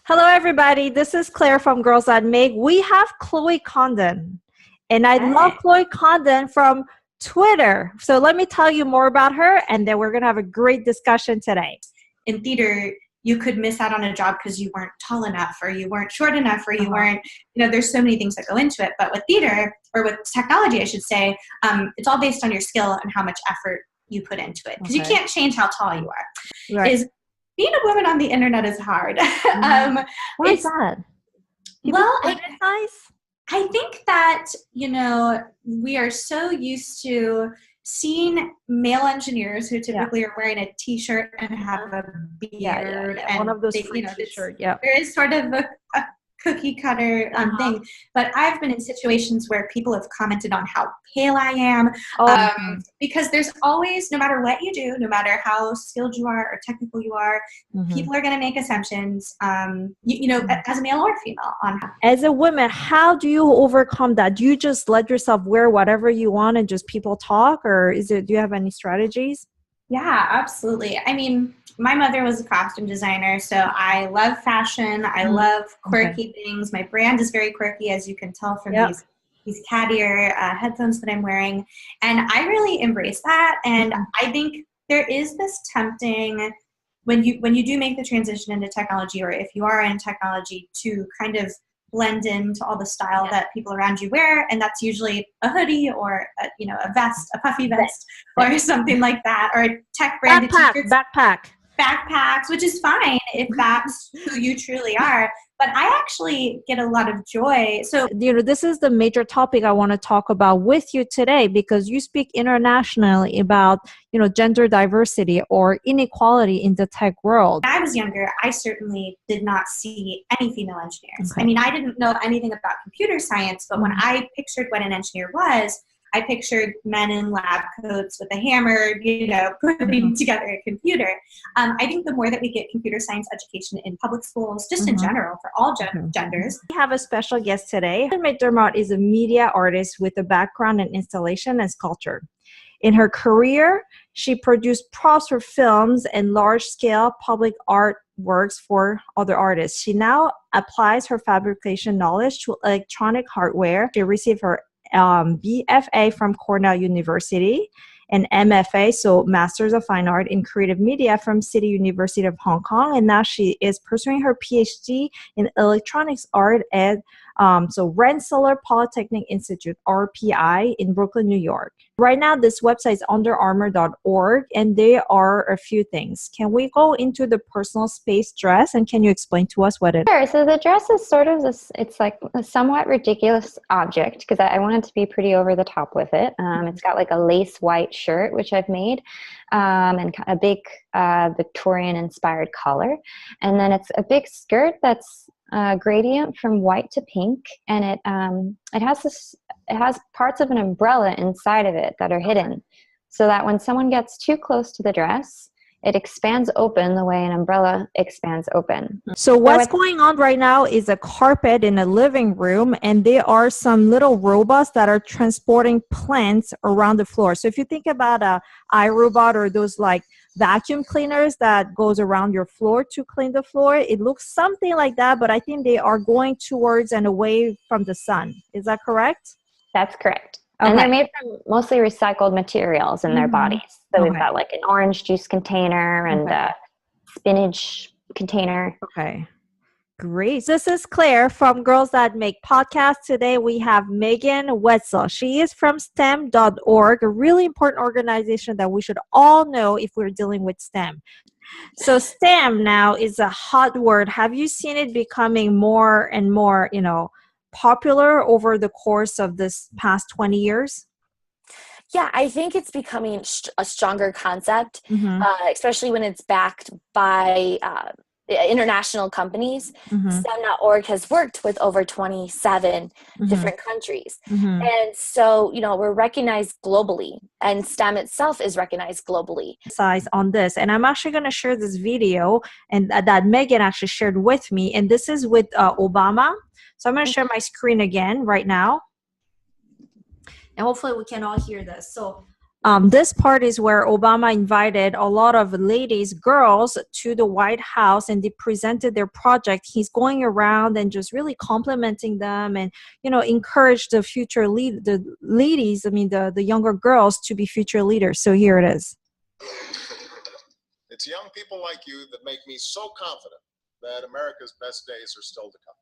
Hello, everybody. This is Claire from Girls That Make. We have Chloe Condon, and I love Hi. Chloe Condon from Twitter. So let me tell you more about her, and then we're going to have a great discussion today. In theater, you could miss out on a job because you weren't tall enough or you weren't short enough or you weren't, there's so many things that go into it. But with theater, or with technology, I should say, it's all based on your skill and how much effort you put into it. Because you can't change how tall you are. Right. Being a woman on the internet is hard. Why is that? I think that, we are so used to seeing male engineers who typically are wearing a t-shirt and have a beard. And one of those t-shirts. Yeah. There is sort of a cookie cutter thing. But I've been in situations where people have commented on how pale I am. Because there's always, no matter what you do, no matter how skilled you are or technical you are, people are going to make assumptions, as a male or female. As a woman, how do you overcome that? Do you just let yourself wear whatever you want and just people talk? Or do you have any strategies? Yeah, absolutely. I mean, my mother was a costume designer, so I love fashion. I love quirky things. My brand is very quirky, as you can tell from these cat ear headphones that I'm wearing. And I really embrace that. And I think there is this tempting, when you do make the transition into technology, or if you are in technology, to kind of blend into all the style that people around you wear, and that's usually a hoodie or a vest, a puffy vest, or something like that, or a tech branded t-shirts, backpacks, which is fine if that's who you truly are. But I actually get a lot of joy. So, this is the major topic I want to talk about with you today, because you speak internationally about, gender diversity or inequality in the tech world. When I was younger, I certainly did not see any female engineers. I mean, I didn't know anything about computer science, but when I pictured what an engineer was, I pictured men in lab coats with a hammer, putting together a computer. I think the more that we get computer science education in public schools, just in general, for all genders. We have a special guest today. McDermott is a media artist with a background in installation and sculpture. In her career, she produced props for films and large-scale public art works for other artists. She now applies her fabrication knowledge to electronic hardware. She received her BFA from Cornell University, and MFA, so Masters of Fine Art in Creative Media from City University of Hong Kong, and now she is pursuing her PhD in Electronics Art at Rensselaer Polytechnic Institute, RPI, in Brooklyn, New York. Right now, this website is underarmour.org, and there are a few things. Can we go into the personal space dress, and can you explain to us what it is? Sure. So the dress is sort of this, it's like a somewhat ridiculous object, because I wanted to be pretty over the top with it. It's got like a lace white shirt, which I've made, and a big Victorian-inspired collar. And then it's a big skirt that's gradient from white to pink, and it has parts of an umbrella inside of it that are hidden, so that when someone gets too close to the dress, it expands open the way an umbrella expands open. So what's going on right now is a carpet in a living room, and there are some little robots that are transporting plants around the floor. So if you think about a iRobot or those like vacuum cleaners that goes around your floor to clean the floor, it looks something like that, but I think they are going towards and away from the sun. Is that correct? That's correct. Okay. And they're made from mostly recycled materials in their bodies. So we've got like an orange juice container and a spinach container. Okay. Great. This is Claire from Girls That Make podcast. Today we have Megan Wetzel. She is from STEM.org, a really important organization that we should all know if we're dealing with STEM. So STEM now is a hot word. Have you seen it becoming more and more, popular over the course of this past 20 years? Yeah, I think it's becoming a stronger concept, especially when it's backed by international companies. STEM.org has worked with over 27 different countries. And so, we're recognized globally, and STEM itself is recognized globally. Size on this, and I'm actually going to share this video and that Megan actually shared with me, and this is with Obama. So I'm going to share my screen again right now, and hopefully we can all hear this. So This part is where Obama invited a lot of ladies, girls, to the White House, and they presented their project. He's going around and just really complimenting them, and encourage the future the ladies. I mean, the younger girls to be future leaders. So here it is. It's young people like you that make me so confident that America's best days are still to come.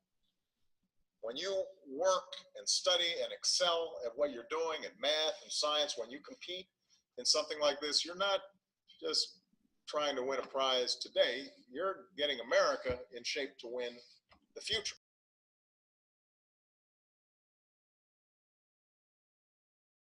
When you work and study and excel at what you're doing in math and science, when you compete in something like this, you're not just trying to win a prize today, you're getting America in shape to win the future.